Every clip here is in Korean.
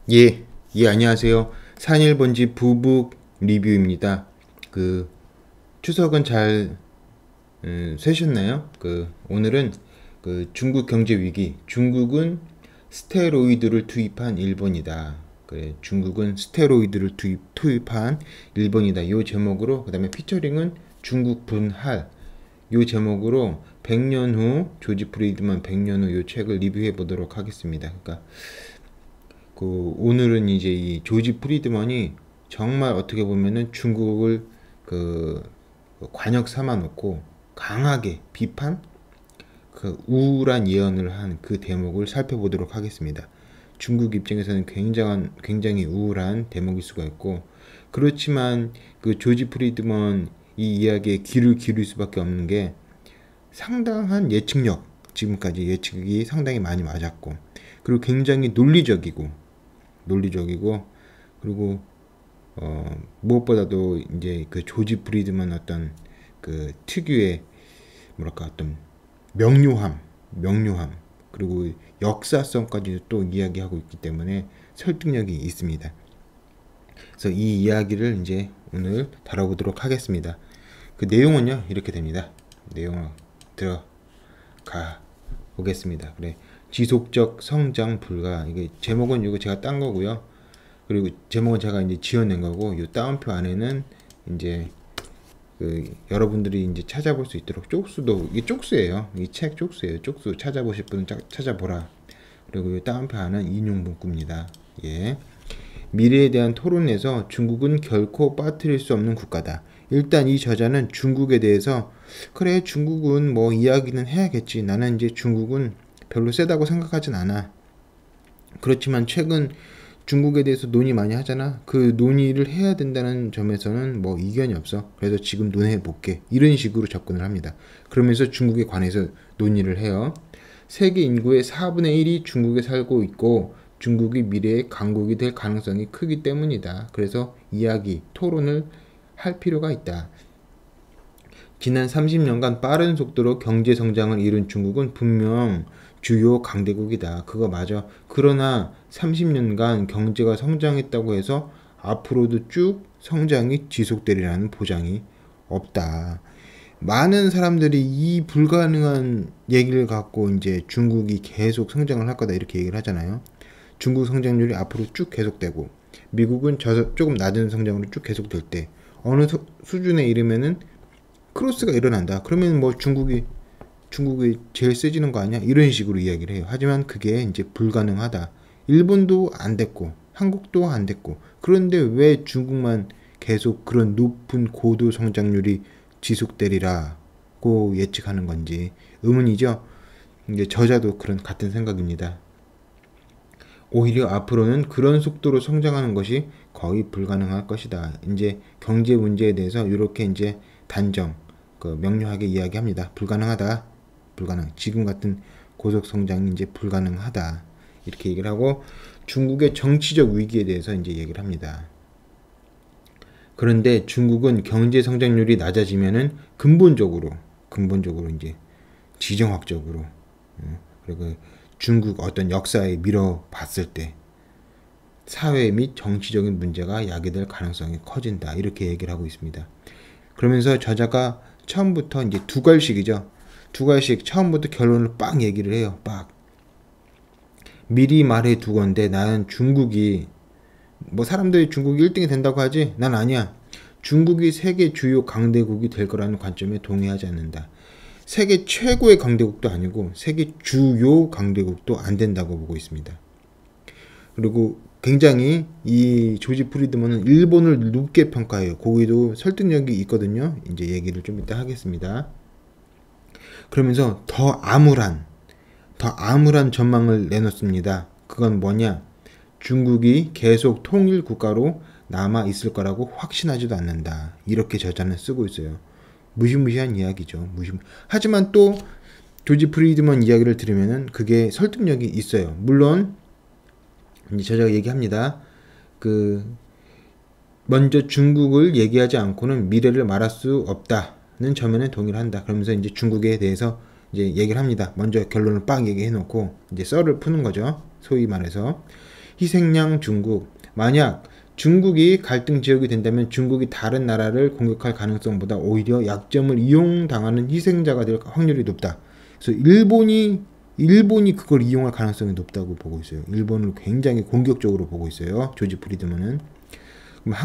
안녕하세요. 산일본지 부북 리뷰입니다. 추석은 잘 쇠셨나요? 오늘은 중국 경제 위기, 중국은 스테로이드를 투입한 일본이다. 그래, 중국은 스테로이드를 투입한 일본이다. 요 제목으로, 그 다음에 피처링은 중국 분할. 요 제목으로 100년 후, 조지 프리드먼 100년 후 요 책을 리뷰해 보도록 하겠습니다. 오늘은 이제 이 조지 프리드먼이 정말 어떻게 보면은 중국을 관역 삼아 놓고 강하게 비판, 우울한 예언을 한 그 대목을 살펴보도록 하겠습니다. 중국 입장에서는 굉장히 우울한 대목일 수가 있고, 그렇지만 조지 프리드먼 이 이야기에 귀를 기울일 수밖에 없는 게 상당한 예측력, 지금까지 예측이 상당히 많이 맞았고, 그리고 굉장히 논리적이고, 그리고 무엇보다도 이제 조지 프리드먼 어떤 특유의 뭐랄까 어떤 명료함, 그리고 역사성까지도 또 이야기하고 있기 때문에 설득력이 있습니다. 그래서 이 이야기를 이제 오늘 다뤄보도록 하겠습니다. 그 내용은요 이렇게 됩니다. 내용을 들어가 보겠습니다. 그래, 지속적 성장 불가. 이게 제목은 이거 제가 딴 거고요. 그리고 제목은 제가 이제 지어낸 거고, 이 따옴표 안에는 이제 여러분들이 이제 찾아볼 수 있도록 쪽수도, 이게 쪽수예요. 이 책 쪽수예요. 쪽수 찾아보실 분은 찾아보라. 그리고 이 따옴표 안은 인용 문구입니다. 예. 미래에 대한 토론에서 중국은 결코 빠뜨릴 수 없는 국가다. 일단 이 저자는 중국에 대해서, 그래 중국은 뭐 이야기는 해야겠지, 나는 이제 중국은 별로 세다고 생각하진 않아, 그렇지만 최근 중국에 대해서 논의 많이 하잖아, 그 논의를 해야 된다는 점에서는 뭐 이견이 없어, 그래서 지금 논의해 볼게, 이런 식으로 접근을 합니다. 그러면서 중국에 관해서 논의를 해요. 세계 인구의 4분의 1이 중국에 살고 있고 중국이 미래의 강국이 될 가능성이 크기 때문이다. 그래서 토론을 할 필요가 있다. 지난 30년간 빠른 속도로 경제 성장을 이룬 중국은 분명 주요 강대국이다. 그거 맞아. 그러나 30년간 경제가 성장했다고 해서 앞으로도 쭉 성장이 지속되리라는 보장이 없다. 많은 사람들이 이 불가능한 얘기를 갖고 이제 중국이 계속 성장을 할 거다 이렇게 얘기를 하잖아요. 중국 성장률이 앞으로 쭉 계속되고 미국은 조금 낮은 성장으로 쭉 계속될 때 어느 수준에 이르면은 크로스가 일어난다. 그러면 뭐 중국이 제일 세지는 거 아니야? 이런 식으로 이야기를 해요. 하지만 그게 이제 불가능하다. 일본도 안 됐고 한국도 안 됐고, 그런데 왜 중국만 계속 그런 높은 고도 성장률이 지속되리라고 예측하는 건지 의문이죠. 이제 저자도 같은 생각입니다. 오히려 앞으로는 그런 속도로 성장하는 것이 거의 불가능할 것이다. 이제 경제 문제에 대해서 이렇게 이제 단정, 명료하게 이야기합니다. 불가능하다. 지금 같은 고속 성장이 이제 불가능하다. 이렇게 얘기를 하고 중국의 정치적 위기에 대해서 이제 얘기를 합니다. 그런데 중국은 경제 성장률이 낮아지면은 근본적으로 이제 지정학적으로, 그리고 중국 어떤 역사에 밀어봤을 때 사회 및 정치적인 문제가 야기될 가능성이 커진다. 이렇게 얘기를 하고 있습니다. 그러면서 저자가 처음부터 이제 두 갈씩 처음부터 결론을 빡 얘기를 해요. 미리 말해 두건데 나는 중국이, 뭐 사람들이 중국이 1등이 된다고 하지, 난 아니야. 중국이 세계 주요 강대국이 될 거라는 관점에 동의하지 않는다. 세계 최고의 강대국도 아니고 세계 주요 강대국도 안 된다고 보고 있습니다. 그리고 굉장히 이 조지 프리드먼은 일본을 높게 평가해요. 거기도 설득력이 있거든요. 이제 얘기를 좀 이따 하겠습니다. 그러면서 더 암울한 전망을 내놓습니다. 그건 뭐냐? 중국이 계속 통일 국가로 남아 있을 거라고 확신하지도 않는다. 이렇게 저자는 쓰고 있어요. 무시무시한 이야기죠. 하지만 또 조지 프리드먼 이야기를 들으면은 그게 설득력이 있어요. 물론 이제 저자가 얘기합니다. 먼저 중국을 얘기하지 않고는 미래를 말할 수 없다는 점에는 동의를 한다. 그러면서 이제 중국에 대해서 이제 얘기를 합니다. 먼저 결론을 빡 얘기해 놓고 이제 썰을 푸는 거죠. 소위 말해서 희생양 중국. 만약 중국이 갈등 지역이 된다면 중국이 다른 나라를 공격할 가능성보다 오히려 약점을 이용당하는 희생자가 될 확률이 높다. 그래서 일본이 그걸 이용할 가능성이 높다고 보고 있어요. 일본을 굉장히 공격적으로 보고 있어요. 조지 프리드먼은. 그럼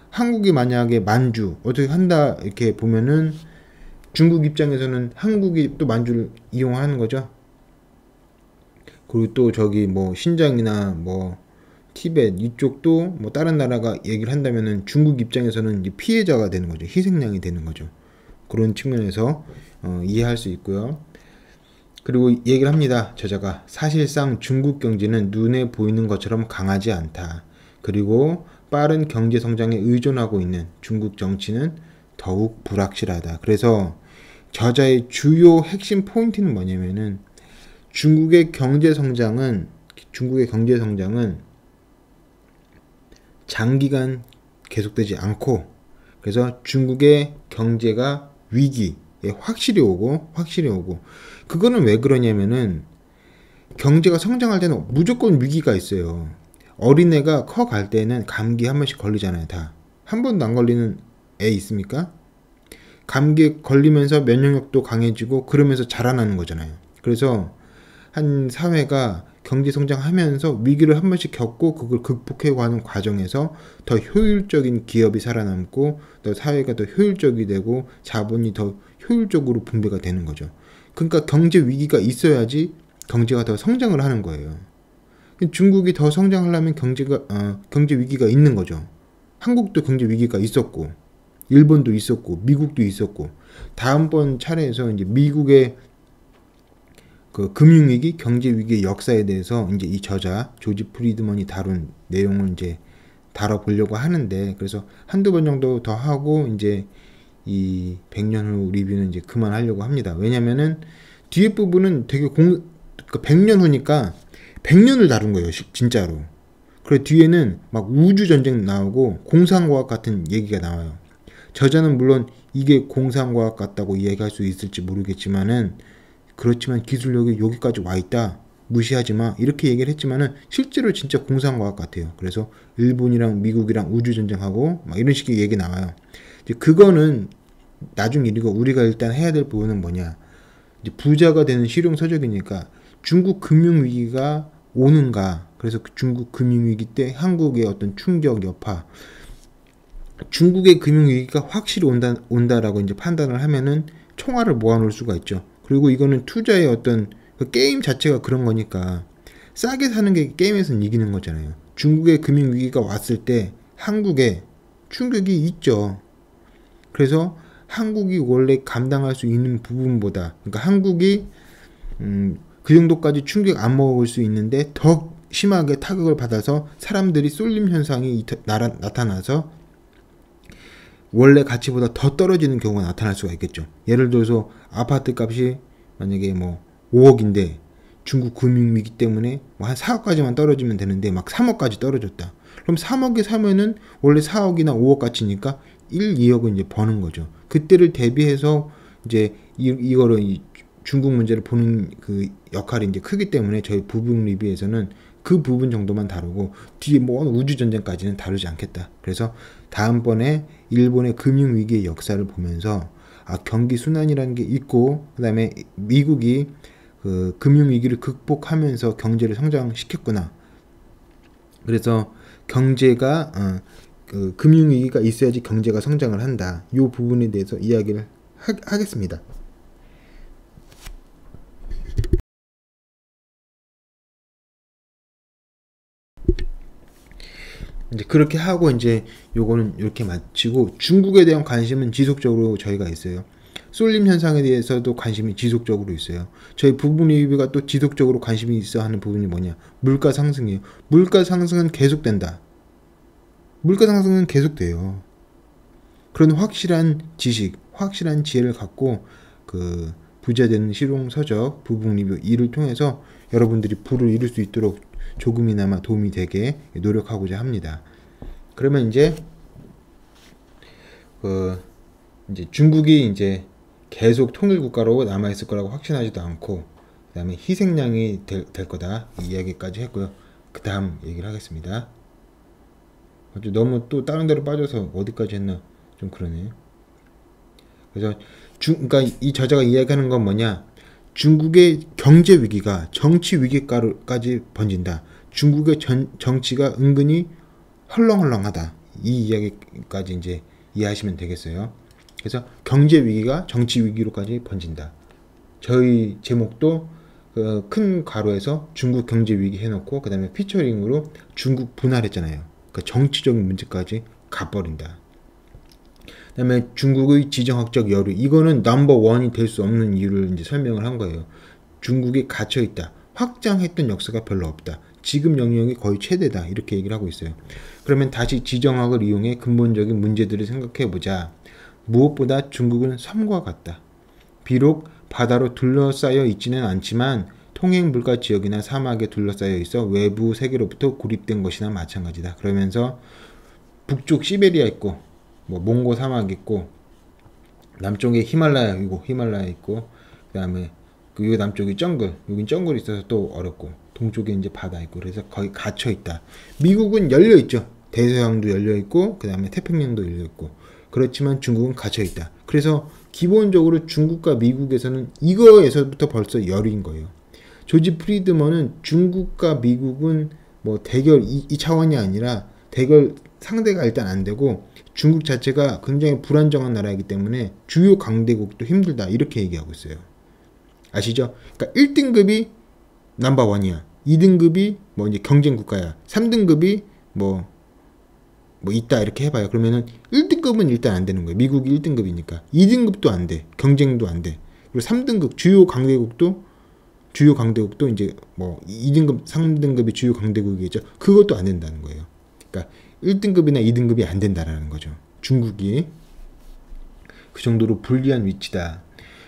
한국이 만약에 만주 어떻게 한다 이렇게 보면은 중국 입장에서는 한국이 또 만주를 이용하는 거죠. 그리고 또 저기 뭐 신장이나 뭐 티벳 이쪽도 뭐 다른 나라가 얘기를 한다면은 중국 입장에서는 이제 피해자가 되는 거죠. 희생양이 되는 거죠. 그런 측면에서 이해할 수 있고요. 그리고 얘기를 합니다. 저자가 사실상 중국 경제는 눈에 보이는 것처럼 강하지 않다. 그리고 빠른 경제 성장에 의존하고 있는 중국 정치는 더욱 불확실하다. 그래서 저자의 주요 핵심 포인트는 뭐냐면은 중국의 경제 성장은 장기간 계속되지 않고, 그래서 중국의 경제가 위기에 확실히 오고 그거는 왜 그러냐면은 경제가 성장할 때는 무조건 위기가 있어요. 어린애가 커갈 때는 감기 한 번씩 걸리잖아요. 다 한 번도 안 걸리는 애 있습니까? 감기에 걸리면서 면역력도 강해지고 그러면서 자라나는 거잖아요. 그래서 한 사회가 경제 성장하면서 위기를 한 번씩 겪고 그걸 극복해가는 과정에서 더 효율적인 기업이 살아남고 또 사회가 더 효율적이 되고 자본이 더 효율적으로 분배가 되는 거죠. 그러니까 경제 위기가 있어야지 경제가 더 성장을 하는 거예요. 중국이 더 성장하려면 경제 위기가 있는 거죠. 한국도 경제 위기가 있었고 일본도 있었고 미국도 있었고, 다음번 차례에서 이제 미국의 그 금융위기, 경제위기의 역사에 대해서 이제 이 저자 조지 프리드먼이 다룬 내용을 이제 다뤄보려고 하는데, 그래서 한두 번 정도 더 하고 이제 이 100년 후 리뷰는 이제 그만하려고 합니다. 왜냐면은 뒤에 부분은 되게 100년 후니까 100년을 다룬 거예요, 진짜로. 그리고 뒤에는 막 우주전쟁 나오고 공상과학 같은 얘기가 나와요. 저자는 물론 이게 공상과학 같다고 이야기할 수 있을지 모르겠지만은, 그렇지만 기술력이 여기까지 와 있다, 무시하지 마, 이렇게 얘기를 했지만은 실제로 진짜 공상과학 같아요. 그래서 일본이랑 미국이랑 우주전쟁하고 막 이런 식의 얘기 나와요. 이제 그거는 나중 일이고, 우리가 일단 해야 될 부분은 뭐냐, 이제 부자가 되는 실용서적이니까 중국 금융위기가 오는가, 그래서 중국 금융위기 때 한국의 어떤 충격 여파, 중국의 금융위기가 확실히 온다라고 이제 판단을 하면은 총알을 모아놓을 수가 있죠. 그리고 이거는 투자의 어떤 그 게임 자체가 그런 거니까 싸게 사는 게 게임에서는 이기는 거잖아요. 중국의 금융위기가 왔을 때 한국에 충격이 있죠. 그래서 한국이 원래 감당할 수 있는 부분보다, 그러니까 한국이 그 정도까지 충격 안 먹을 수 있는데 더 심하게 타격을 받아서 사람들이 쏠림 현상이 나타나서 원래 가치보다 더 떨어지는 경우가 나타날 수가 있겠죠. 예를 들어서 아파트 값이 만약에 뭐 5억인데 중국 금융위기 때문에 뭐 한 4억까지만 떨어지면 되는데 막 3억까지 떨어졌다. 그럼 3억에 사면은 원래 4억이나 5억 가치니까 1, 2억은 이제 버는 거죠. 그때를 대비해서 이제 이거를 중국 문제를 보는 그 역할이 이제 크기 때문에 저희 부분 리뷰에서는 그 부분 정도만 다루고 뒤에 뭐 우주전쟁까지는 다루지 않겠다. 그래서 다음번에 일본의 금융위기의 역사를 보면서 경기 순환이라는 게 있고, 그 다음에 미국이 그 금융위기를 극복하면서 경제를 성장시켰구나. 그래서 경제가 그 금융위기가 있어야지 경제가 성장을 한다. 이 부분에 대해서 이야기를 하겠습니다. 이제 그렇게 하고 이제 요거는 이렇게 마치고, 중국에 대한 관심은 지속적으로 저희가 있어요. 쏠림 현상에 대해서도 관심이 지속적으로 있어요. 저희 부분 리뷰가 또 지속적으로 관심이 있어 하는 부분이 뭐냐, 물가 상승이에요. 물가 상승은 계속된다. 물가 상승은 계속돼요. 그런 확실한 지식, 확실한 지혜를 갖고 그 부자 되는 실용서적 부분 리뷰 2를 통해서 여러분들이 부를 이룰 수 있도록 조금이나마 도움이 되게 노력하고자 합니다. 그러면 이제 이제 중국이 이제 계속 통일 국가로 남아 있을 거라고 확신하지도 않고, 그다음에 희생양이 될 거다, 이 이야기까지 했고요. 그 다음 얘기를 하겠습니다. 아주 너무 또 다른 데로 빠져서 어디까지 했나 좀 그러네. 그래서 그러니까 이 저자가 이야기하는 건 뭐냐? 중국의 경제 위기가 정치 위기까지 번진다. 중국의 정치가 은근히 헐렁헐렁하다. 이 이야기까지 이제 이해하시면 되겠어요. 그래서 경제 위기가 정치 위기로까지 번진다. 저희 제목도 큰 가로에서 중국 경제 위기 해놓고 그 다음에 피처링으로 중국 분할했잖아요. 그러니까 정치적인 문제까지 가버린다. 그 다음에 중국의 지정학적 여류, 이거는 넘버원이 될 수 없는 이유를 이제 설명을 한 거예요. 중국이 갇혀있다. 확장했던 역사가 별로 없다. 지금 영역이 거의 최대다. 이렇게 얘기를 하고 있어요. 그러면 다시 지정학을 이용해 근본적인 문제들을 생각해보자. 무엇보다 중국은 섬과 같다. 비록 바다로 둘러싸여 있지는 않지만 통행 불가 지역이나 사막에 둘러싸여 있어 외부 세계로부터 고립된 것이나 마찬가지다. 그러면서 북쪽 시베리아 있고 뭐 몽고 사막 있고 남쪽에 히말라야 있고 그다음에 그 남쪽이 정글, 여긴 정글이 있어서 또 어렵고 동쪽에 이제 바다 있고 그래서 거의 갇혀 있다. 미국은 열려 있죠. 대서양도 열려 있고 그다음에 태평양도 열려 있고 그렇지만 중국은 갇혀 있다. 그래서 기본적으로 중국과 미국에서는 이거에서부터 벌써 열인 거예요. 조지 프리드먼은 중국과 미국은 뭐 대결 이 차원이 아니라 대결 상대가 일단 안 되고 중국 자체가 굉장히 불안정한 나라이기 때문에 주요 강대국도 힘들다 이렇게 얘기하고 있어요. 아시죠? 그러니까 1등급이 넘버원이야. 2등급이 뭐 이제 경쟁 국가야. 3등급이 뭐 있다 이렇게 해봐요. 그러면은 1등급은 일단 안 되는 거예요. 미국이 1등급이니까. 2등급도 안 돼. 경쟁도 안 돼. 그리고 3등급 주요 강대국도 이제 뭐 2등급, 3등급이 주요 강대국이겠죠. 그것도 안 된다는 거예요. 그러니까 1등급이나 2등급이 안 된다라는 거죠. 중국이 그 정도로 불리한 위치다.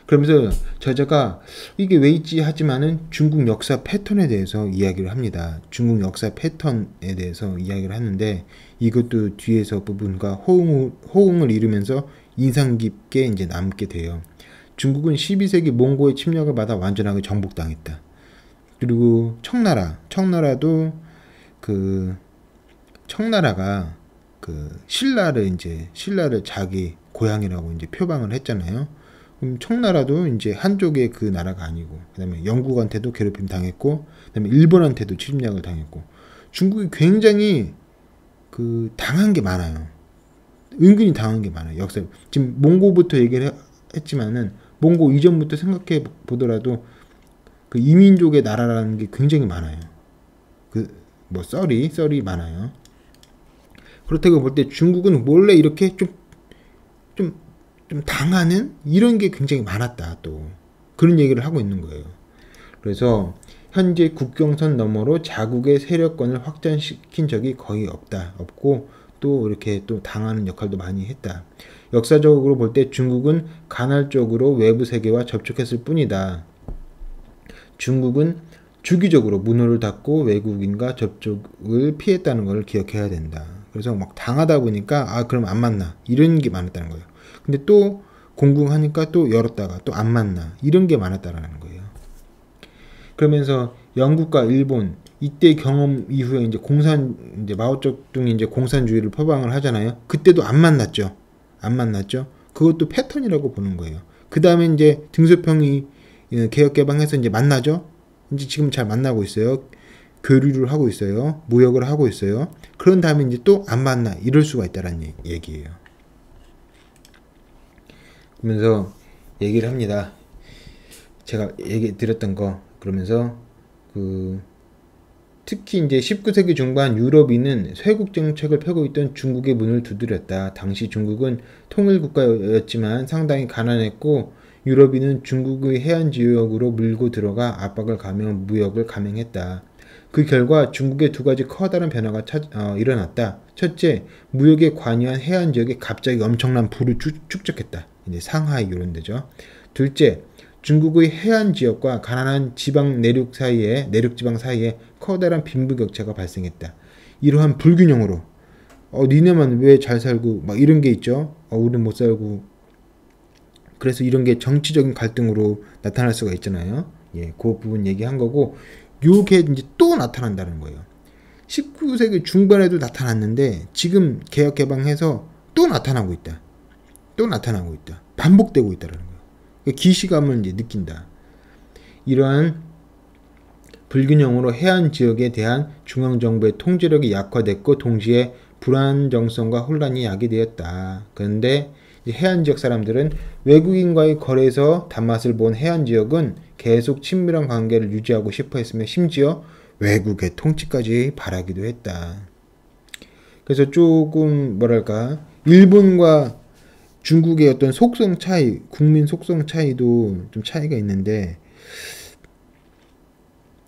그러면서 저자가 이게 왜 있지 하지만은 중국 역사 패턴에 대해서 이야기를 합니다. 중국 역사 패턴에 대해서 이야기를 하는데 이것도 뒤에서 부분과 호응을 이루면서 인상 깊게 이제 남게 돼요. 중국은 12세기 몽고의 침략을 받아 완전하게 정복당했다. 그리고 청나라도 청나라가 신라를 자기 고향이라고 이제 표방을 했잖아요. 그럼 청나라도 이제 한족의 그 나라가 아니고, 그 다음에 영국한테도 괴롭힘 당했고, 그 다음에 일본한테도 침략을 당했고, 중국이 굉장히 당한 게 많아요. 은근히 당한 게 많아요. 역사. 지금 몽고부터 얘기를 했지만은, 몽고 이전부터 생각해 보더라도, 그 이민족의 나라라는 게 굉장히 많아요. 썰이 많아요. 그렇다고 볼 때 중국은 원래 이렇게 좀 당하는 이런 게 굉장히 많았다. 또 그런 얘기를 하고 있는 거예요. 그래서 현재 국경선 너머로 자국의 세력권을 확장시킨 적이 거의 없고 또 이렇게 또 당하는 역할도 많이 했다. 역사적으로 볼 때 중국은 간헐적으로 외부 세계와 접촉했을 뿐이다. 중국은 주기적으로 문호를 닫고 외국인과 접촉을 피했다는 걸 기억해야 된다. 그래서 막 당하다 보니까 그럼 안 만나 이런 게 많았다는 거예요. 근데 또 공궁하니까 또 열었다가 또 안 만나 이런 게 많았다라는 거예요. 그러면서 영국과 일본 이때 경험 이후에 이제 마오쩌둥이 이제 공산주의를 표방을 하잖아요. 그때도 안 만났죠. 그것도 패턴이라고 보는 거예요. 그 다음에 이제 등소평이 개혁 개방해서 이제 만나죠. 이제 지금 잘 만나고 있어요. 교류를 하고 있어요. 무역을 하고 있어요. 그런 다음에 이제 또 안 만나 이럴 수가 있다라는 얘기예요. 그러면서 얘기를 합니다. 제가 얘기 드렸던 거. 그러면서 특히 이제 19세기 중반 유럽인은 쇄국 정책을 펴고 있던 중국의 문을 두드렸다. 당시 중국은 통일 국가였지만 상당히 가난했고 유럽인은 중국의 해안 지역으로 밀고 들어가 압박을 가며 무역을 감행했다. 그 결과 중국의 두 가지 커다란 변화가 일어났다. 첫째, 무역에 관여한 해안 지역에 갑자기 엄청난 부를 축적했다. 이제 상하이 이런 데죠. 둘째, 중국의 해안 지역과 가난한 내륙 지방 사이에 커다란 빈부격차가 발생했다. 이러한 불균형으로 니네만 왜 잘 살고 막 이런 게 있죠. 우린 못 살고. 그래서 이런 게 정치적인 갈등으로 나타날 수가 있잖아요. 예, 그 부분 얘기한 거고 요게 이제 또 나타난다는 거예요. 19세기 중반에도 나타났는데 지금 개혁 개방해서 또 나타나고 있다. 또 나타나고 있다. 반복되고 있다는 거예요. 기시감을 이제 느낀다. 이러한 불균형으로 해안 지역에 대한 중앙정부의 통제력이 약화됐고 동시에 불안정성과 혼란이 야기되었다. 그런데 해안 지역 사람들은 외국인과의 거래에서 단맛을 본 해안 지역은 계속 친밀한 관계를 유지하고 싶어 했으며 심지어 외국의 통치까지 바라기도 했다. 그래서 조금 뭐랄까 일본과 중국의 어떤 속성 차이, 국민 속성 차이도 좀 차이가 있는데,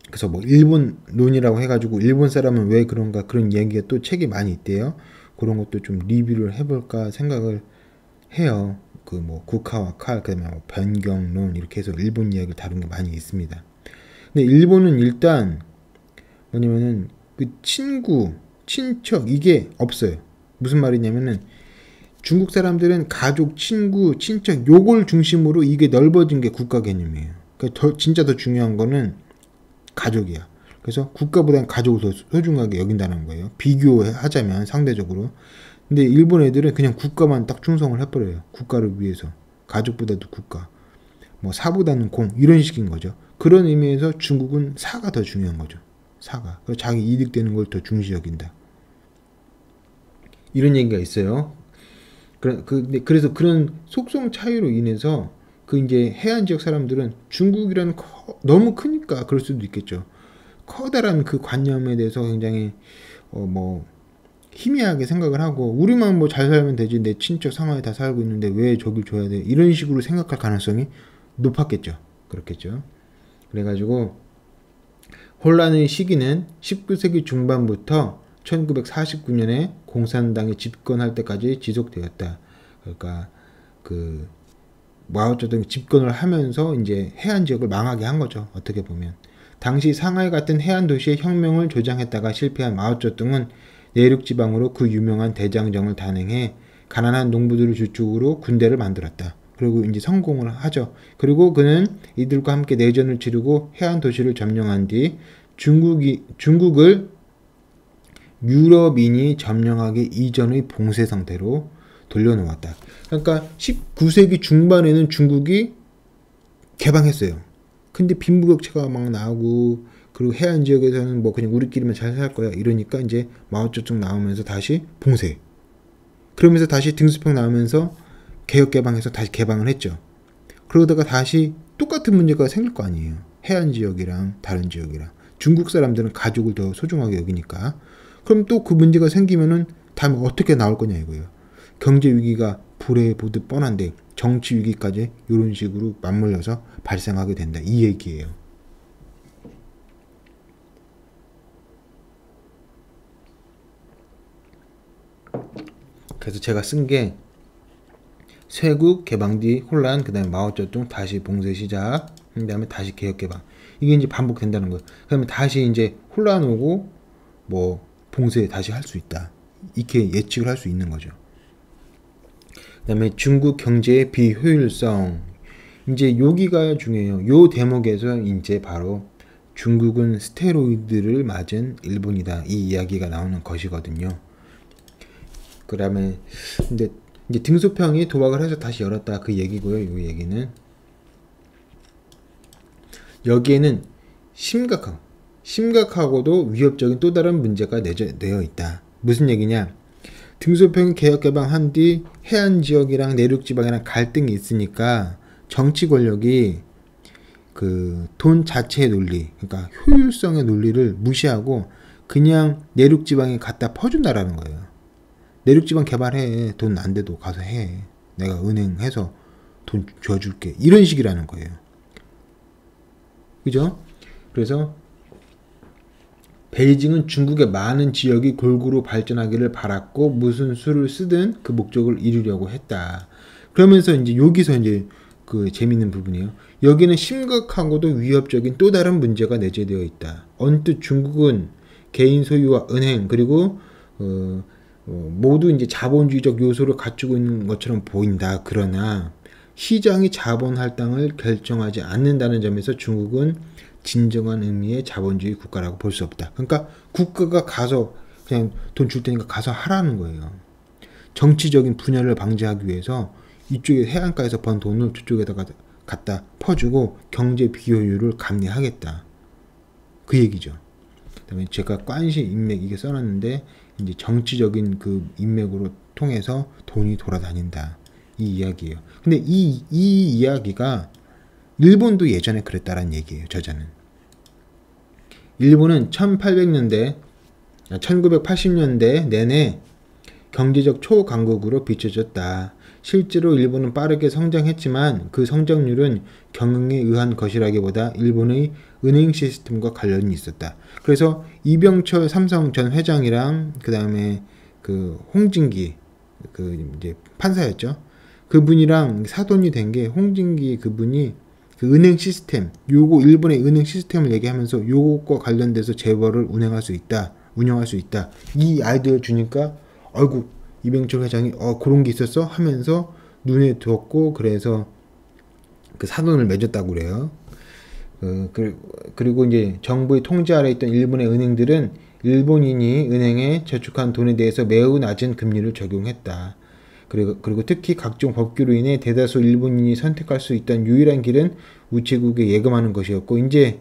그래서 뭐 일본론이라고 해가지고 일본 사람은 왜 그런가 그런 이야기가 또 책이 많이 있대요. 그런 것도 좀 리뷰를 해볼까 생각을 해요. 그 뭐 국화와 칼, 그다음에 뭐 변경론 이렇게 해서 일본 이야기를 다룬 게 많이 있습니다. 근데 일본은 일단 뭐냐면은 그 친구, 친척 이게 없어요. 무슨 말이냐면은 중국 사람들은 가족, 친구, 친척 요걸 중심으로 이게 넓어진 게 국가 개념이에요. 그러니까 진짜 더 중요한 거는 가족이야. 그래서 국가보다는 가족을 더 소중하게 여긴다는 거예요. 비교하자면 상대적으로. 근데 일본 애들은 그냥 국가만 딱 충성을 해버려요. 국가를 위해서. 가족보다도 국가. 뭐 사보다는 공 이런 식인 거죠. 그런 의미에서 중국은 사가 더 중요한 거죠. 사가. 자기 이득되는 걸 더 중시 여긴다. 이런 얘기가 있어요. 그래서 그런 속성 차이로 인해서 그 이제 해안 지역 사람들은 중국이라는 너무 크니까 그럴 수도 있겠죠. 커다란 그 관념에 대해서 굉장히 뭐 희미하게 생각을 하고 우리만 뭐 잘 살면 되지 내 친척 상하이 다 살고 있는데 왜 저길 줘야 돼 이런 식으로 생각할 가능성이 높았겠죠. 그렇겠죠. 그래가지고 혼란의 시기는 19세기 중반부터 1949년에 공산당이 집권할 때까지 지속되었다. 그러니까 그 마오쩌둥이 집권을 하면서 이제 해안 지역을 망하게 한 거죠. 어떻게 보면 당시 상하이 같은 해안 도시의 혁명을 조장했다가 실패한 마오쩌둥은 내륙 지방으로 그 유명한 대장정을 단행해 가난한 농부들을 주축으로 군대를 만들었다. 그리고 이제 성공을 하죠. 그리고 그는 이들과 함께 내전을 치르고 해안 도시를 점령한 뒤 중국을 유럽인이 점령하기 이전의 봉쇄 상태로 돌려놓았다. 그러니까 19세기 중반에는 중국이 개방했어요. 근데 빈부격차가 막 나오고 그리고 해안 지역에서는 뭐 그냥 우리끼리만 잘 살 거야 이러니까 이제 마오쩌둥 나오면서 다시 봉쇄. 그러면서 다시 등수평 나오면서 개혁 개방해서 다시 개방을 했죠. 그러다가 다시 똑같은 문제가 생길 거 아니에요. 해안 지역이랑 다른 지역이랑. 중국 사람들은 가족을 더 소중하게 여기니까. 그럼 또 그 문제가 생기면은 다음에 어떻게 나올 거냐 이거예요. 경제 위기가 불에 보듯 뻔한데 정치 위기까지 이런 식으로 맞물려서 발생하게 된다. 이 얘기예요. 그래서 제가 쓴 게 쇄국 개방 뒤 혼란, 그 다음에 마오쩌둥 다시 봉쇄 시작, 그 다음에 다시 개혁 개방. 이게 이제 반복된다는 거예요. 그 다음에 다시 이제 혼란 오고 뭐 봉쇄 다시 할 수 있다. 이렇게 예측을 할 수 있는 거죠. 그 다음에 중국 경제의 비효율성. 이제 여기가 중요해요. 요 대목에서 이제 바로 중국은 스테로이드를 맞은 일본이다. 이 이야기가 나오는 것이거든요. 그 다음에 근데 이제 등소평이 도박을 해서 다시 열었다. 그 얘기고요. 이 얘기는 여기에는 심각하고도 위협적인 또 다른 문제가 내재되어 있다. 무슨 얘기냐? 등소평이 개혁 개방한 뒤 해안 지역이랑 내륙 지방이랑 갈등이 있으니까 정치 권력이 그 돈 자체의 논리, 그러니까 효율성의 논리를 무시하고 그냥 내륙 지방에 갖다 퍼준다라는 거예요. 내륙 지방 개발해. 돈 안 돼도 가서 해. 내가 은행해서 돈 줘줄게. 이런 식이라는 거예요. 그죠? 그래서 베이징은 중국의 많은 지역이 골고루 발전하기를 바랐고 무슨 수를 쓰든 그 목적을 이루려고 했다. 그러면서 이제 여기서 이제 그 재밌는 부분이에요. 여기는 심각하고도 위협적인 또 다른 문제가 내재되어 있다. 언뜻 중국은 개인 소유와 은행 그리고 모두 이제 자본주의적 요소를 갖추고 있는 것처럼 보인다. 그러나 시장이 자본 할당을 결정하지 않는다는 점에서 중국은 진정한 의미의 자본주의 국가라고 볼 수 없다. 그러니까 국가가 가서 그냥 돈 줄 테니까 가서 하라는 거예요. 정치적인 분열을 방지하기 위해서 이쪽에 해안가에서 번 돈을 저쪽에다가 갖다 퍼주고 경제 비효율을 감내하겠다. 그 얘기죠. 그다음에 제가 관시 인맥 이게 써놨는데 이제 정치적인 그 인맥으로 통해서 돈이 돌아다닌다. 이 이야기예요. 근데 이 이야기가 일본도 예전에 그랬다라는 얘기예요. 저자는. 일본은 1800년대, 1980년대 내내 경제적 초강국으로 비춰졌다. 실제로 일본은 빠르게 성장했지만 그 성장률은 경영에 의한 것이라기보다 일본의 은행 시스템과 관련이 있었다. 그래서 이병철 삼성 전 회장이랑 그 다음에 그 홍진기 그 이제 판사였죠. 그분이랑 사돈이 된 게 홍진기 그분이 그 은행 시스템, 요거 일본의 은행 시스템을 얘기하면서 요것과 관련돼서 재벌을 운영할 수 있다. 이 아이디어를 주니까 아이고 이병철 회장이 그런 게 있었어 하면서 눈에 두었고 그래서 그 사돈을 맺었다고 그래요. 그리고 이제 정부의 통제 아래 있던 일본의 은행들은 일본인이 은행에 저축한 돈에 대해서 매우 낮은 금리를 적용했다. 그리고 특히 각종 법규로 인해 대다수 일본인이 선택할 수 있던 유일한 길은 우체국에 예금하는 것이었고 이제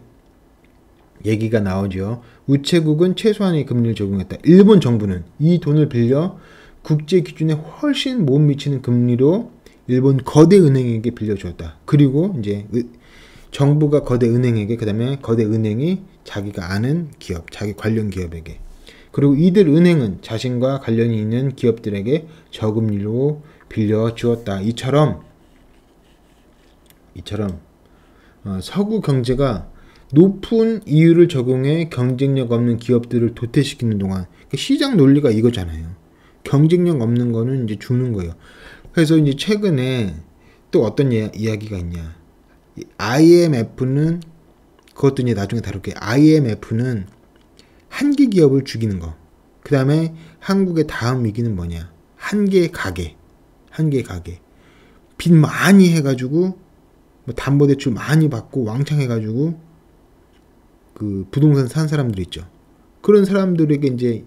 얘기가 나오죠. 우체국은 최소한의 금리를 적용했다. 일본 정부는 이 돈을 빌려 국제 기준에 훨씬 못 미치는 금리로 일본 거대 은행에게 빌려주었다. 그리고 이제 정부가 거대 은행에게, 그 다음에 거대 은행이 자기가 아는 기업, 자기 관련 기업에게, 그리고 이들 은행은 자신과 관련이 있는 기업들에게 저금리로 빌려주었다. 이처럼 서구 경제가 높은 이율을 적용해 경쟁력 없는 기업들을 도태시키는 동안 시장 논리가 이거잖아요. 경쟁력 없는 거는 이제 주는 거예요. 그래서 이제 최근에 또 어떤 이야기가 있냐. IMF는 그것도 이제 나중에 다룰게요. IMF는 한계 기업을 죽이는 거. 그 다음에 한국의 다음 위기는 뭐냐. 한계 가계. 빚 많이 해가지고 뭐 담보대출 많이 받고 왕창 해가지고 그 부동산 산 사람들 있죠. 그런 사람들에게 이제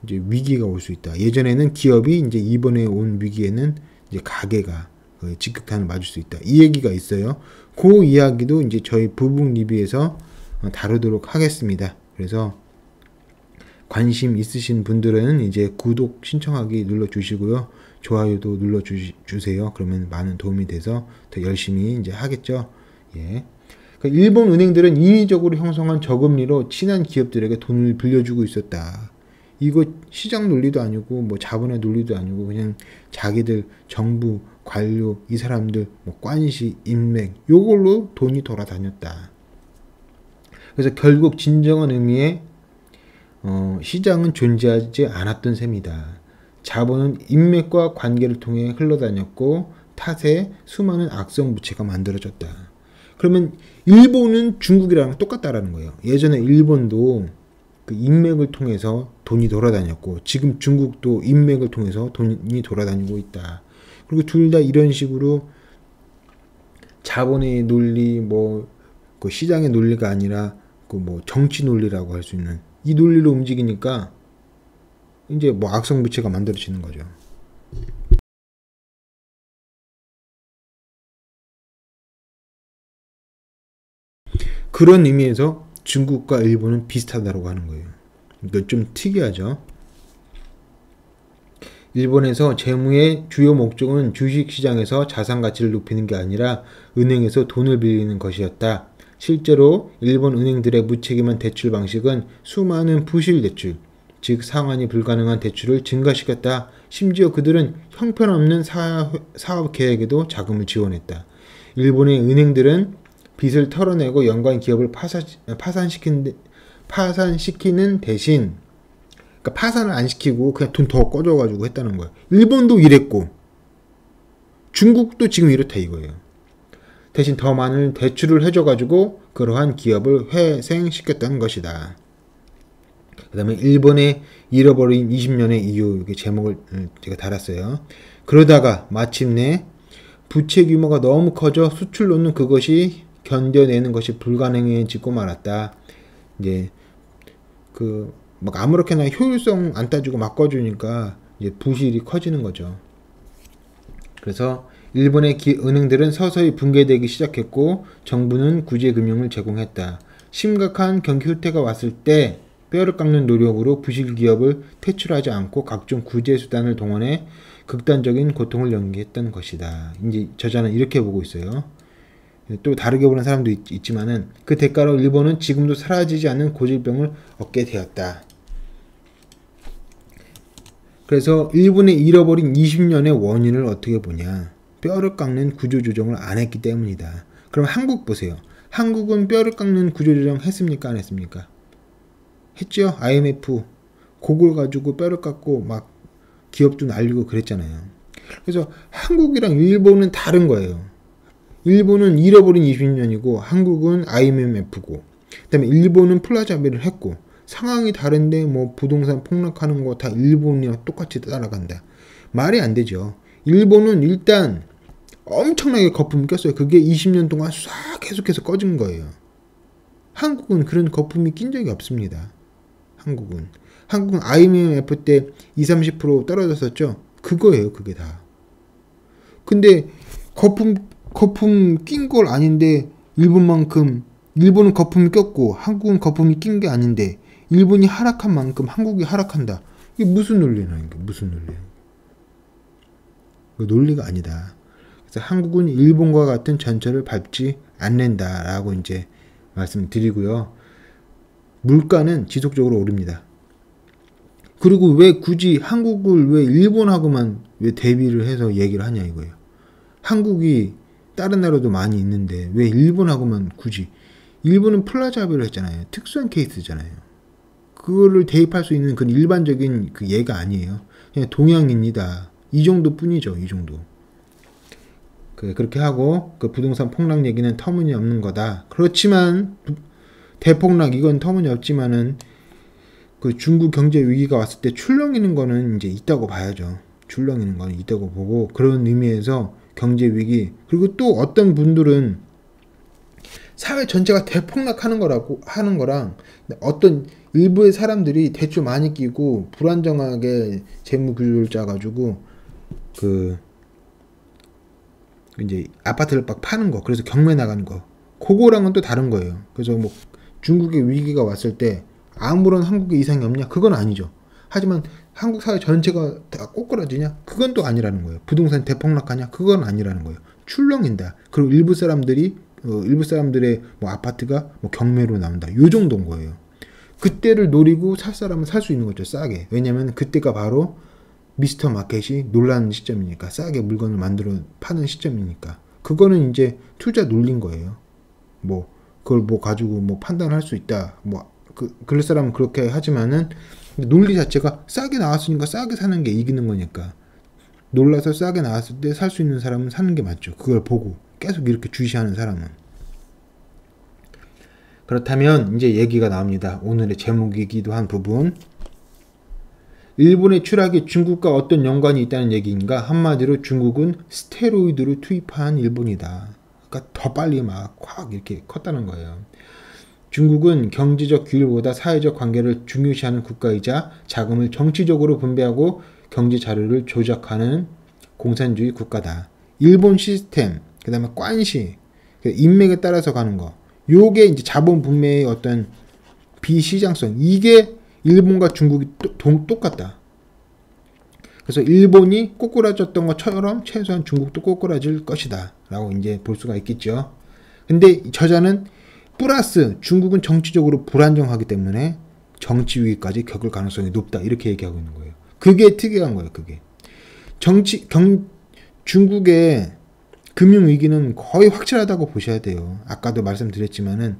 위기가 올 수 있다. 예전에는 기업이 이제 이번에 온 위기에는 이제 가계가 직격탄을 맞을 수 있다. 이 얘기가 있어요. 그 이야기도 이제 저희 부북 리뷰에서 다루도록 하겠습니다. 그래서 관심 있으신 분들은 이제 구독 신청하기 눌러주시고요. 좋아요도 눌러주세요. 그러면 많은 도움이 돼서 더 열심히 이제 하겠죠. 예. 일본 은행들은 인위적으로 형성한 저금리로 친한 기업들에게 돈을 빌려주고 있었다. 이거 시장 논리도 아니고 뭐 자본의 논리도 아니고 그냥 자기들 정부 관료 이 사람들 뭐 관시 인맥 요걸로 돈이 돌아다녔다. 그래서 결국 진정한 의미의 시장은 존재하지 않았던 셈이다. 자본은 인맥과 관계를 통해 흘러다녔고 탓에 수많은 악성 부채가 만들어졌다. 그러면 일본은 중국이랑 똑같다라는 거예요. 예전에 일본도 그 인맥을 통해서 돈이 돌아다녔고 지금 중국도 인맥을 통해서 돈이 돌아다니고 있다. 그리고 둘 다 이런 식으로 자본의 논리, 뭐 그 시장의 논리가 아니라 그 뭐 정치 논리라고 할 수 있는 이 논리로 움직이니까 이제 뭐 악성 부채가 만들어지는 거죠. 그런 의미에서 중국과 일본은 비슷하다고 하는 거예요. 이거 좀 특이하죠. 일본에서 재무의 주요 목적은 주식시장에서 자산 가치를 높이는 게 아니라 은행에서 돈을 빌리는 것이었다. 실제로 일본 은행들의 무책임한 대출 방식은 수많은 부실 대출, 즉 상환이 불가능한 대출을 증가시켰다. 심지어 그들은 형편없는 사업 계획에도 자금을 지원했다. 일본의 은행들은 빚을 털어내고 연관 기업을 파산시키는 대신, 그러니까 파산을 안 시키고 그냥 돈 더 꺼줘가지고 했다는 거야. 일본도 이랬고 중국도 지금 이렇다 이거예요. 대신 더 많은 대출을 해줘가지고 그러한 기업을 회생시켰다는 것이다. 그 다음에 일본의 잃어버린 20년의 이유, 이렇게 제목을 제가 달았어요. 그러다가 마침내 부채 규모가 너무 커져 수출로는 그것이 견뎌내는 것이 불가능해지고 말았다. 이제 그 막 아무렇게나 효율성 안 따지고 바꿔주니까 이제 부실이 커지는 거죠. 그래서 일본의 은행들은 서서히 붕괴되기 시작했고 정부는 구제 금융을 제공했다. 심각한 경기 후퇴가 왔을 때 뼈를 깎는 노력으로 부실 기업을 퇴출하지 않고 각종 구제 수단을 동원해 극단적인 고통을 연기했던 것이다. 이제 저자는 이렇게 보고 있어요. 또 다르게 보는 사람도 있지만은 그 대가로 일본은 지금도 사라지지 않는 고질병을 얻게 되었다. 그래서 일본의 잃어버린 20년의 원인을 어떻게 보냐? 뼈를 깎는 구조조정을 안 했기 때문이다. 그럼 한국 보세요. 한국은 뼈를 깎는 구조조정 했습니까? 안 했습니까? 했죠. IMF 그걸 가지고 뼈를 깎고 막 기업도 날리고 그랬잖아요. 그래서 한국이랑 일본은 다른 거예요. 일본은 잃어버린 20년이고 한국은 IMF고 그 다음에 일본은 플라자베를 했고 상황이 다른데 뭐 부동산 폭락하는 거 다 일본이랑 똑같이 따라간다. 말이 안 되죠. 일본은 일단 엄청나게 거품을 꼈어요. 그게 20년 동안 싹 계속해서 꺼진 거예요. 한국은 그런 거품이 낀 적이 없습니다. 한국은 IMF 때 20-30% 떨어졌었죠. 그거예요. 그게 다. 근데 거품 낀 걸 아닌데 일본은 거품이 꼈고 한국은 거품이 낀 게 아닌데 일본이 하락한 만큼 한국이 하락한다. 이게 무슨 논리는 게 무슨 논리예요? 논리가 아니다. 그래서 한국은 일본과 같은 전철을 밟지 않는다라고 이제 말씀드리고요. 물가는 지속적으로 오릅니다. 그리고 왜 굳이 한국을 왜 일본하고만 왜 대비를 해서 얘기를 하냐 이거예요. 한국이 다른 나라도 많이 있는데 왜 일본하고만 굳이. 일본은 플라자베를 했잖아요. 특수한 케이스잖아요. 그거를 대입할 수 있는 그런 일반적인 그 예가 아니에요. 그냥 동양입니다. 이 정도 뿐이죠. 이 정도. 그렇게 하고 그 부동산 폭락 얘기는 터무니없는 거다. 그렇지만 대폭락 이건 터무니없지만은 그 중국 경제 위기가 왔을 때 출렁이는 거는 이제 있다고 봐야죠. 출렁이는 거는 있다고 보고 그런 의미에서 경제 위기 그리고 또 어떤 분들은 사회 전체가 대폭락하는 거라고 하는 거랑 어떤 일부의 사람들이 대출 많이 끼고 불안정하게 재무 규율 짜가지고 그 이제 아파트를 막 파는 거 그래서 경매 나가는 거 그거랑은 또 다른 거예요. 그래서 뭐 중국의 위기가 왔을 때 아무런 한국에 이상이 없냐? 그건 아니죠. 하지만 한국 사회 전체가 다 꼬꾸라지냐? 그건 또 아니라는 거예요. 부동산 대폭락하냐? 그건 아니라는 거예요. 출렁인다. 그리고 일부 사람들의 뭐 아파트가 뭐 경매로 나온다. 요 정도인 거예요. 그때를 노리고 살 사람은 살 수 있는 거죠. 싸게. 왜냐면 그때가 바로 미스터 마켓이 놀라는 시점이니까 싸게 물건을 만들어 파는 시점이니까 그거는 이제 투자 놀린 거예요. 뭐 그걸 뭐 가지고 뭐 판단할 수 있다. 뭐 그럴 사람은 그렇게 하지만은 논리 자체가 싸게 나왔으니까 싸게 사는 게 이기는 거니까 놀라서 싸게 나왔을 때 살 수 있는 사람은 사는 게 맞죠. 그걸 보고 계속 이렇게 주시하는 사람은. 그렇다면 이제 얘기가 나옵니다. 오늘의 제목이기도 한 부분. 일본의 추락이 중국과 어떤 연관이 있다는 얘기인가? 한마디로 중국은 스테로이드를 투입한 일본이다. 그러니까 더 빨리 막 확 이렇게 컸다는 거예요. 중국은 경제적 규율보다 사회적 관계를 중요시하는 국가이자 자금을 정치적으로 분배하고 경제 자료를 조작하는 공산주의 국가다. 일본 시스템, 그 다음에 관시, 인맥에 따라서 가는 거. 요게 이제 자본 분배의 어떤 비시장성. 이게 일본과 중국이 똑같다. 그래서 일본이 꼬꾸라졌던 것처럼 최소한 중국도 꼬꾸라질 것이다. 라고 이제 볼 수가 있겠죠. 근데 저자는 플러스 중국은 정치적으로 불안정하기 때문에 정치 위기까지 겪을 가능성이 높다. 이렇게 얘기하고 있는 거예요. 그게 특이한 거예요. 그게. 중국의 금융위기는 거의 확실하다고 보셔야 돼요. 아까도 말씀드렸지만은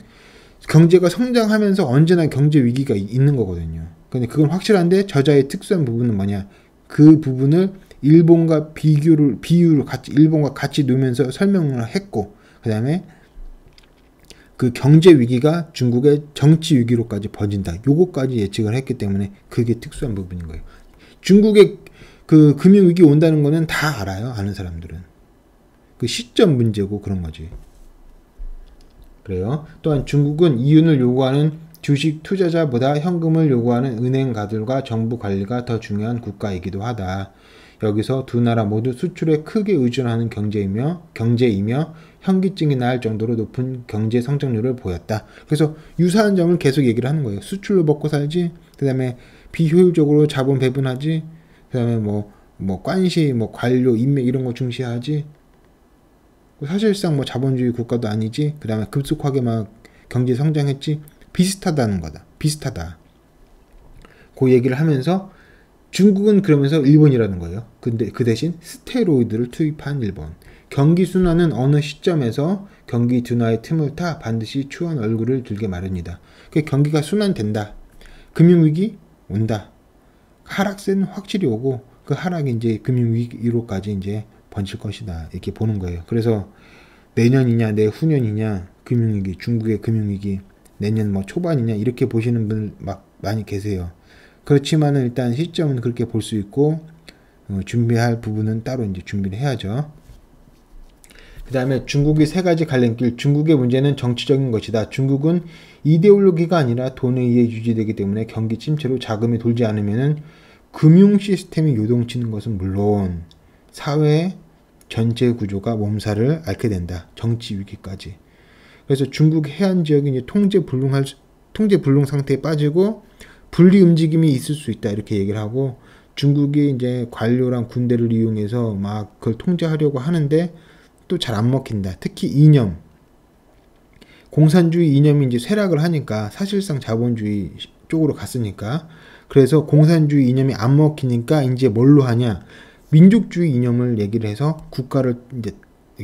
경제가 성장하면서 언제나 경제 위기가 있는 거거든요. 근데 그건 확실한데 저자의 특수한 부분은 뭐냐? 그 부분을 일본과 비유를 같이 일본과 같이 놓으면서 설명을 했고, 그 다음에 그 경제 위기가 중국의 정치 위기로까지 번진다. 요거까지 예측을 했기 때문에 그게 특수한 부분인 거예요. 중국의 그 금융 위기 온다는 거는 다 알아요. 아는 사람들은. 그 시점 문제고 그런 거지. 그래요. 또한 중국은 이윤을 요구하는 주식 투자자보다 현금을 요구하는 은행가들과 정부 관리가 더 중요한 국가이기도 하다. 여기서 두 나라 모두 수출에 크게 의존하는 경제이며 현기증이 날 정도로 높은 경제 성장률을 보였다. 그래서 유사한 점을 계속 얘기를 하는 거예요. 수출로 먹고 살지, 그 다음에 비효율적으로 자본 배분하지, 그 다음에 뭐 관시, 관료, 인맥 이런 거 중시하지. 사실상 자본주의 국가도 아니지. 그 다음에 급속하게 막 경제 성장했지. 비슷하다는 거다. 비슷하다. 그 얘기를 하면서 중국은 그러면서 일본이라는 거예요. 근데 그 대신 스테로이드를 투입한 일본. 경기 순환은 어느 시점에서 경기 둔화의 틈을 타 반드시 추한 얼굴을 들게 마련이다. 경기가 순환된다. 금융위기 온다. 하락세는 확실히 오고 그 하락이 이제 금융위기로까지 이제 번질 것이다. 이렇게 보는 거예요. 그래서 내년이냐 내후년이냐 금융위기, 중국의 금융위기 내년 초반이냐 이렇게 보시는 분 막 많이 계세요. 그렇지만은 일단 시점은 그렇게 볼 수 있고 준비할 부분은 따로 이제 준비를 해야죠. 그 다음에 중국의 세 가지 갈림길. 중국의 문제는 정치적인 것이다. 중국은 이데올로기가 아니라 돈에 의해 유지되기 때문에 경기 침체로 자금이 돌지 않으면은 금융 시스템이 요동치는 것은 물론 사회 전체 구조가 몸살을 앓게 된다. 정치 위기까지. 그래서 중국 해안 지역이 이제 통제 불능 상태에 빠지고 분리 움직임이 있을 수 있다. 이렇게 얘기를 하고 중국이 이제 관료랑 군대를 이용해서 막 그걸 통제하려고 하는데 또 잘 안 먹힌다. 특히 이념. 공산주의 이념이 이제 쇠락을 하니까 사실상 자본주의 쪽으로 갔으니까 그래서 공산주의 이념이 안 먹히니까 이제 뭘로 하냐. 민족주의 이념을 얘기를 해서 국가를 이제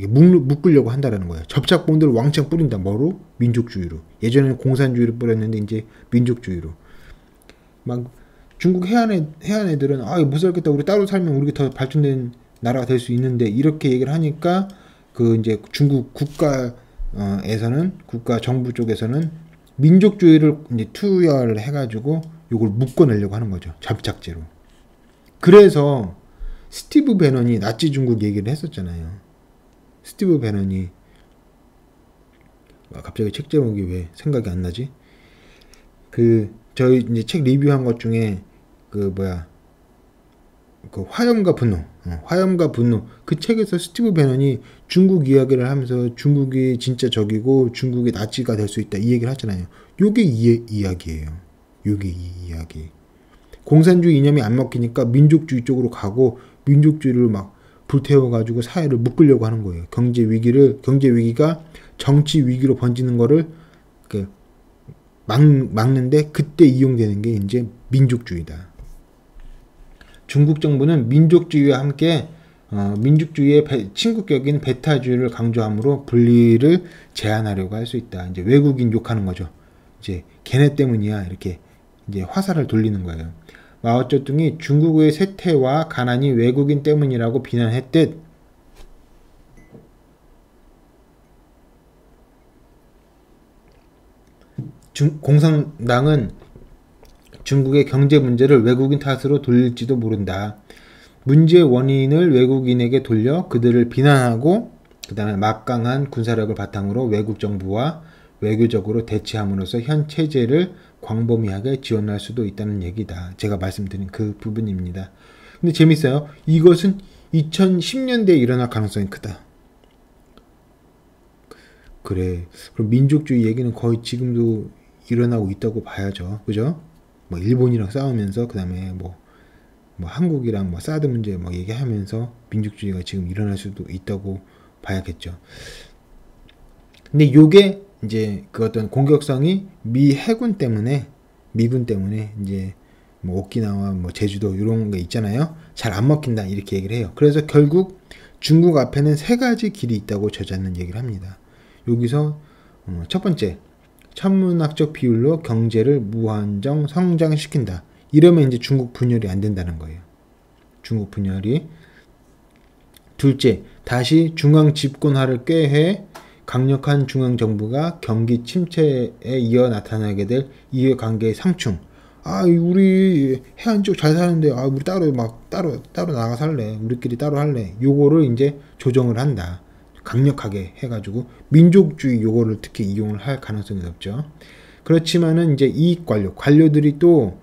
묶으려고 한다라는 거예요. 접착봉들을 왕창 뿌린다. 뭐로? 민족주의로. 예전에는 공산주의를 뿌렸는데 이제 민족주의로. 막 중국 해안 애들은 못 살겠다. 우리 따로 살면 우리가 더 발전된 나라가 될 수 있는데 이렇게 얘기를 하니까 그 이제 중국 국가에서는 국가 정부 쪽에서는 민족주의를 이제 투여를 해가지고 이걸 묶어내려고 하는 거죠. 접착제로. 그래서 스티브 배넌이 나치 중국 얘기를 했었잖아요. 스티브 배넌이 갑자기 책 제목이 왜 생각이 안 나지? 저희 이제 책 리뷰한 것 중에 화염과 분노 그 책에서 스티브 배넌이 중국 이야기를 하면서 중국이 진짜 적이고 중국이 나치가 될 수 있다 이 얘기를 하잖아요. 요게 이야기예요. 요게 이 이야기. 공산주의 이념이 안 먹히니까 민족주의 쪽으로 가고 민족주의를 막 불태워가지고 사회를 묶으려고 하는 거예요. 경제 위기가 정치 위기로 번지는 거를 막는데 그때 이용되는 게 이제 민족주의다. 중국 정부는 민족주의와 함께 민족주의의 친국격인 배타주의를 강조함으로 분리를 제한하려고 할 수 있다. 이제 외국인 욕하는 거죠. 이제 걔네 때문이야 이렇게 이제 화살을 돌리는 거예요. 마오쩌둥이 중국의 쇠퇴와 가난이 외국인 때문이라고 비난했듯 공산당은 중국의 경제 문제를 외국인 탓으로 돌릴지도 모른다. 문제의 원인을 외국인에게 돌려 그들을 비난하고 그 다음에 막강한 군사력을 바탕으로 외국 정부와 외교적으로 대치함으로써 현 체제를 광범위하게 지원할 수도 있다는 얘기다. 제가 말씀드린 그 부분입니다. 근데 재밌어요. 이것은 2010년대에 일어날 가능성이 크다. 그래. 그럼 민족주의 얘기는 거의 지금도 일어나고 있다고 봐야죠. 그죠? 일본이랑 싸우면서 그 다음에 한국이랑 사드 문제 얘기하면서 민족주의가 지금 일어날 수도 있다고 봐야겠죠. 근데 요게 이제 그 어떤 공격성이 미군 때문에 이제 오키나와 제주도 이런 게 있잖아요. 잘 안 먹힌다 이렇게 얘기를 해요. 그래서 결국 중국 앞에는 세 가지 길이 있다고 저자는 얘기를 합니다. 여기서 첫 번째, 천문학적 비율로 경제를 무한정 성장시킨다. 이러면 이제 중국 분열이 안 된다는 거예요. 중국 분열이. 둘째, 다시 중앙 집권화를 꾀해 강력한 중앙정부가 경기 침체에 이어 나타나게 될 이해관계의 상충. 우리 해안 쪽 잘 사는데 우리 따로 나가 살래. 우리끼리 따로 할래. 요거를 이제 조정을 한다. 강력하게 해가지고 민족주의 요거를 특히 이용을 할 가능성이 높죠. 그렇지만은 이제 이익 관료들이 또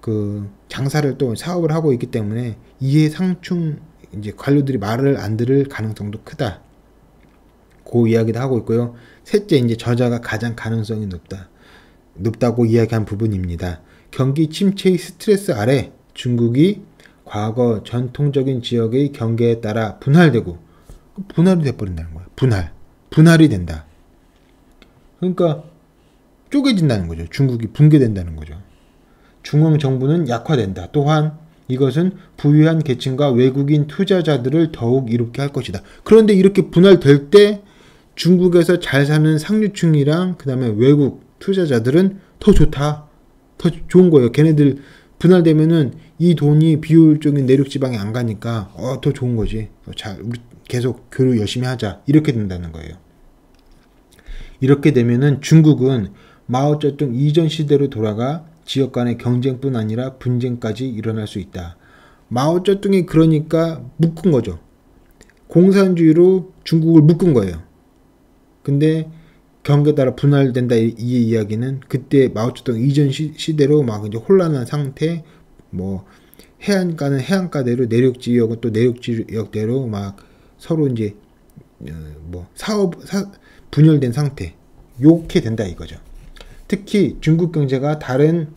그 장사를 또 사업을 하고 있기 때문에 이해 상충 이제 관료들이 말을 안 들을 가능성도 크다. 그 이야기도 하고 있고요. 셋째, 이제 저자가 가장 가능성이 높다고 이야기한 부분입니다. 경기 침체의 스트레스 아래 중국이 과거 전통적인 지역의 경계에 따라 분할되고, 분할이 돼버린다는 거예요. 분할이 된다. 그러니까 쪼개진다는 거죠. 중국이 붕괴된다는 거죠. 중앙정부는 약화된다. 또한 이것은 부유한 계층과 외국인 투자자들을 더욱 이롭게 할 것이다. 그런데 이렇게 분할될 때 중국에서 잘 사는 상류층이랑 그 다음에 외국 투자자들은 더 좋다. 더 좋은 거예요. 걔네들 분할되면은 이 돈이 비효율적인 내륙 지방에 안 가니까 더 좋은 거지. 자, 우리 계속 교류 열심히 하자. 이렇게 된다는 거예요. 이렇게 되면은 중국은 마오쩌둥 이전 시대로 돌아가 지역 간의 경쟁뿐 아니라 분쟁까지 일어날 수 있다. 마오쩌둥이 그러니까 묶은 거죠. 공산주의로 중국을 묶은 거예요. 근데 경계에 따라 분할된다 이 이야기는 그때 마오쩌둥 이전 시대로 막 이제 혼란한 상태, 뭐 해안가는 해안가대로 내륙 지역은 또 내륙 지역대로 막 서로 이제 뭐 분열된 상태, 요렇게 된다 이거죠. 특히 중국 경제가 다른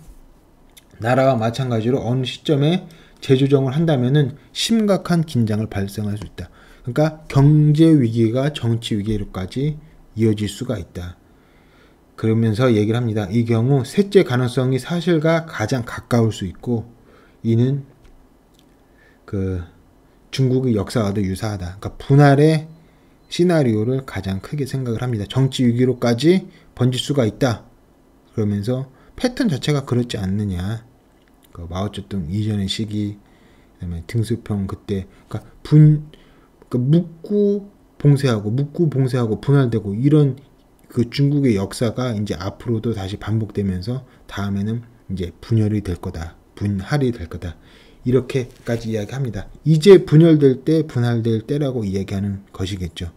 나라와 마찬가지로 어느 시점에 재조정을 한다면은 심각한 긴장을 발생할 수 있다. 그러니까 경제 위기가 정치 위기로까지 이어질 수가 있다. 그러면서 얘기를 합니다. 이 경우 셋째 가능성이 사실과 가장 가까울 수 있고, 이는 그 중국의 역사와도 유사하다. 그러니까 분할의 시나리오를 가장 크게 생각을 합니다. 정치 위기로까지 번질 수가 있다. 그러면서 패턴 자체가 그렇지 않느냐. 그 마오쩌둥 이전의 시기, 그다음에 등수평 그때, 그러니까 묻고 봉쇄하고 분할되고 이런 그 중국의 역사가 이제 앞으로도 다시 반복되면서 다음에는 이제 분할이 될 거다. 이렇게까지 이야기합니다. 이제 분열될 때, 분할될 때라고 이야기하는 것이겠죠.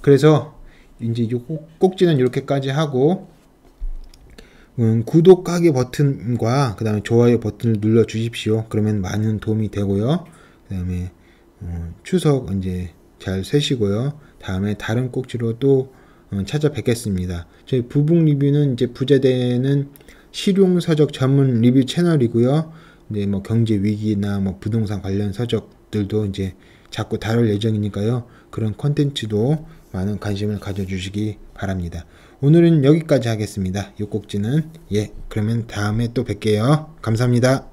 그래서 이제 이 꼭지는 이렇게까지 하고, 구독하기 버튼과 그 다음에 좋아요 버튼을 눌러 주십시오. 그러면 많은 도움이 되고요. 그 다음에 추석 이제 잘 세시고요. 다음에 다른 꼭지로 또 찾아뵙겠습니다. 저희 부북 리뷰는 이제 부자되는 실용서적 전문 리뷰 채널이고요. 이제 뭐 경제 위기나 뭐 부동산 관련 서적들도 이제 자꾸 다룰 예정이니까요. 그런 컨텐츠도 많은 관심을 가져주시기 바랍니다. 오늘은 여기까지 하겠습니다. 이 꼭지는 그러면 다음에 또 뵐게요. 감사합니다.